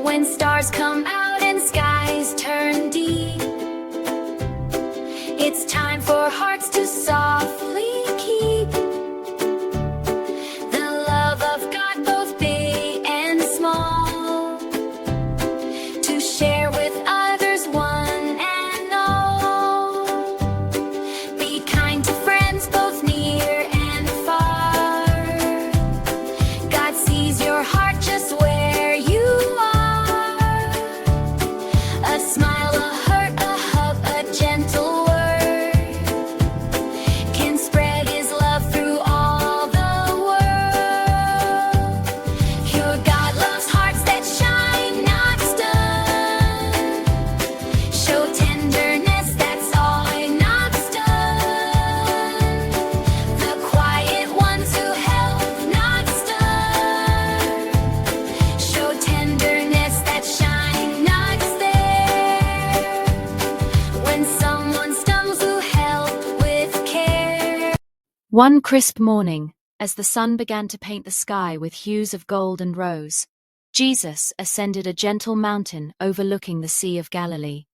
When stars come out and skies turn deep, it's time for hearts to softly keep the love of God, both big and small, to share with others, one and all. Be kind to friends, both near and far. God sees your heart just where you are. A smile, a hurt, a hug, a gentle word can spread His love through all the world. Your God loves hearts that shine, not stun. Show tenderness, that's all, not stun. The quiet ones who help, not stun. Show tenderness, that shine, not there. When someone stumbles, who help with care. One crisp morning, as the sun began to paint the sky with hues of gold and rose, Jesus ascended a gentle mountain overlooking the Sea of Galilee.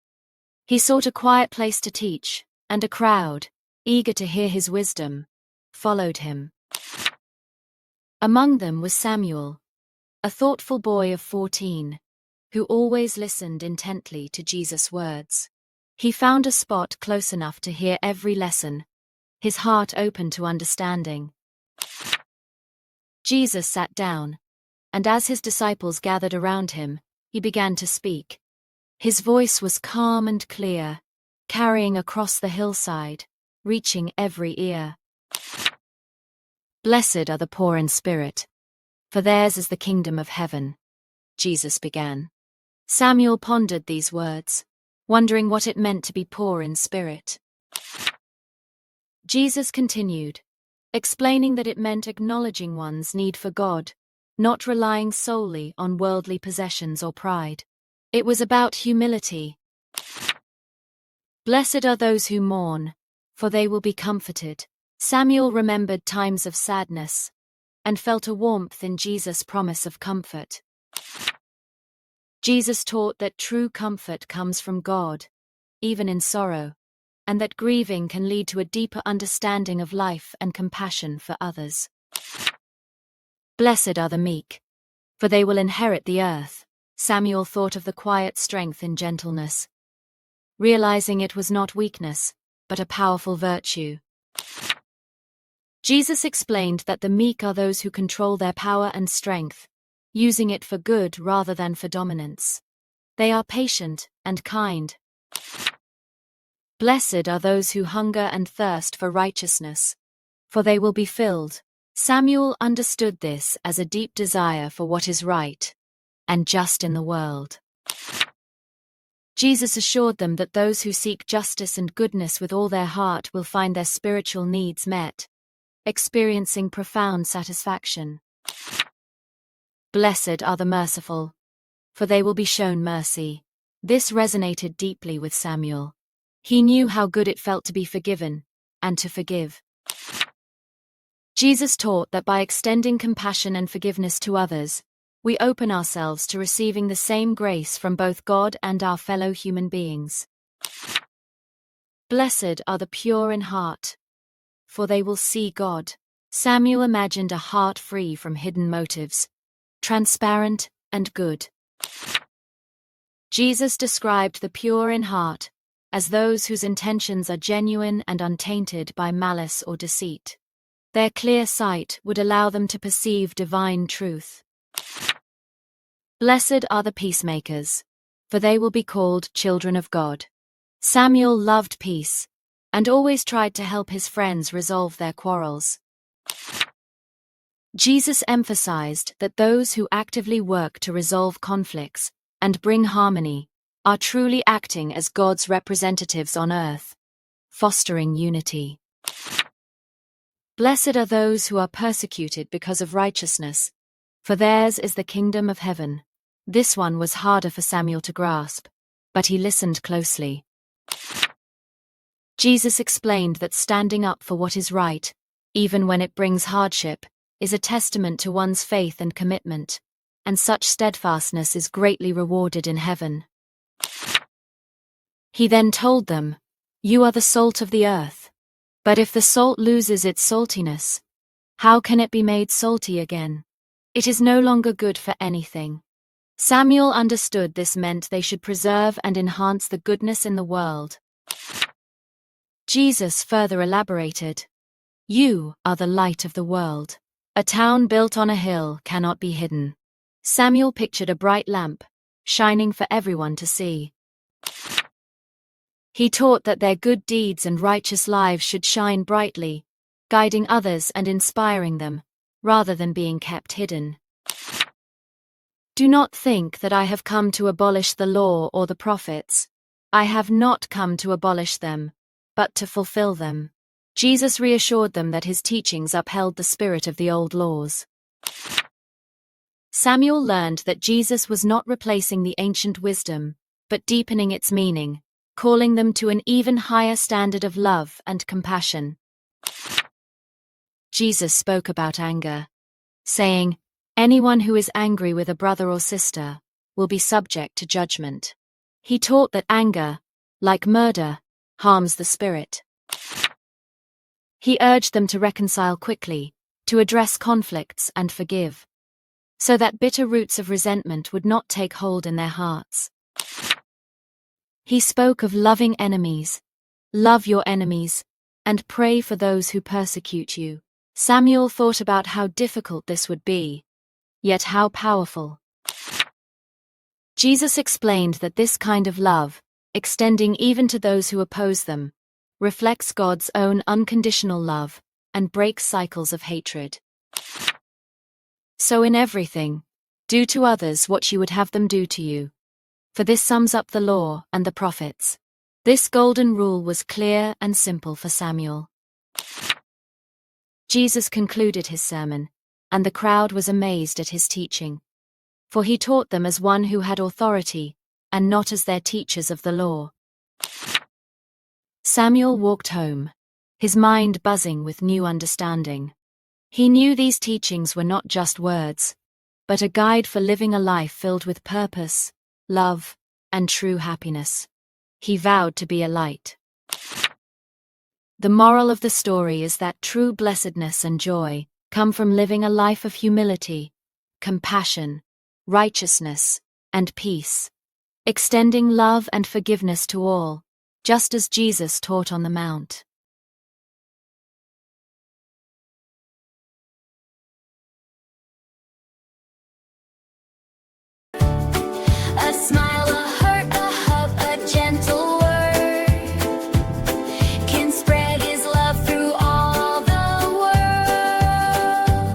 He sought a quiet place to teach, and a crowd, eager to hear His wisdom, followed Him. Among them was Samuel, a thoughtful boy of 14, who always listened intently to Jesus' words. He found a spot close enough to hear every lesson, his heart open to understanding. Jesus sat down, and as His disciples gathered around Him, He began to speak. His voice was calm and clear, carrying across the hillside, reaching every ear. "Blessed are the poor in spirit, for theirs is the kingdom of heaven," Jesus began. Samuel pondered these words, wondering what it meant to be poor in spirit. Jesus continued, explaining that it meant acknowledging one's need for God, not relying solely on worldly possessions or pride. It was about humility. "Blessed are those who mourn, for they will be comforted." Samuel remembered times of sadness and felt a warmth in Jesus' promise of comfort. Jesus taught that true comfort comes from God, even in sorrow, and that grieving can lead to a deeper understanding of life and compassion for others. "Blessed are the meek, for they will inherit the earth." Samuel thought of the quiet strength in gentleness, realizing it was not weakness, but a powerful virtue. Jesus explained that the meek are those who control their power and strength, using it for good rather than for dominance. They are patient and kind. "Blessed are those who hunger and thirst for righteousness, for they will be filled." Samuel understood this as a deep desire for what is right and just in the world. Jesus assured them that those who seek justice and goodness with all their heart will find their spiritual needs met, experiencing profound satisfaction. "Blessed are the merciful, for they will be shown mercy." This resonated deeply with Samuel. He knew how good it felt to be forgiven and to forgive. Jesus taught that by extending compassion and forgiveness to others, we open ourselves to receiving the same grace from both God and our fellow human beings. "Blessed are the pure in heart, for they will see God." Samuel imagined a heart free from hidden motives, transparent and good. Jesus described the pure in heart as those whose intentions are genuine and untainted by malice or deceit. Their clear sight would allow them to perceive divine truth. "Blessed are the peacemakers, for they will be called children of God." Samuel loved peace and always tried to help his friends resolve their quarrels. Jesus emphasized that those who actively work to resolve conflicts and bring harmony are truly acting as God's representatives on earth, fostering unity. "Blessed are those who are persecuted because of righteousness, for theirs is the kingdom of heaven." This one was harder for Samuel to grasp, but he listened closely. Jesus explained that standing up for what is right, even when it brings hardship, is a testament to one's faith and commitment. and such steadfastness is greatly rewarded in heaven. He then told them, "You are the salt of the earth. But if the salt loses its saltiness, how can it be made salty again? It is no longer good for anything." Samuel understood this meant they should preserve and enhance the goodness in the world. Jesus further elaborated, "You are the light of the world. A town built on a hill cannot be hidden." Samuel pictured a bright lamp, shining for everyone to see. He taught that their good deeds and righteous lives should shine brightly, guiding others and inspiring them, rather than being kept hidden. "Do not think that I have come to abolish the law or the prophets. I have not come to abolish them, but to fulfill them." Jesus reassured them that his teachings upheld the spirit of the old laws. Samuel learned that Jesus was not replacing the ancient wisdom, but deepening its meaning, calling them to an even higher standard of love and compassion. Jesus spoke about anger, saying, "Anyone who is angry with a brother or sister will be subject to judgment." He taught that anger, like murder, harms the spirit. He urged them to reconcile quickly, to address conflicts and forgive, so that bitter roots of resentment would not take hold in their hearts. He spoke of loving enemies, "Love your enemies, and pray for those who persecute you." Samuel thought about how difficult this would be, yet how powerful. Jesus explained that this kind of love, extending even to those who oppose them, reflects God's own unconditional love and breaks cycles of hatred. So in everything, do to others what you would have them do to you. For this sums up the law and the prophets. This golden rule was clear and simple for Samuel. Jesus concluded his sermon, and the crowd was amazed at his teaching. For he taught them as one who had authority, and not as their teachers of the law. Samuel walked home, his mind buzzing with new understanding. He knew these teachings were not just words, but a guide for living a life filled with purpose, love, and true happiness. He vowed to be a light. The moral of the story is that true blessedness and joy come from living a life of humility, compassion, righteousness, and peace, extending love and forgiveness to all, just as Jesus taught on the Mount.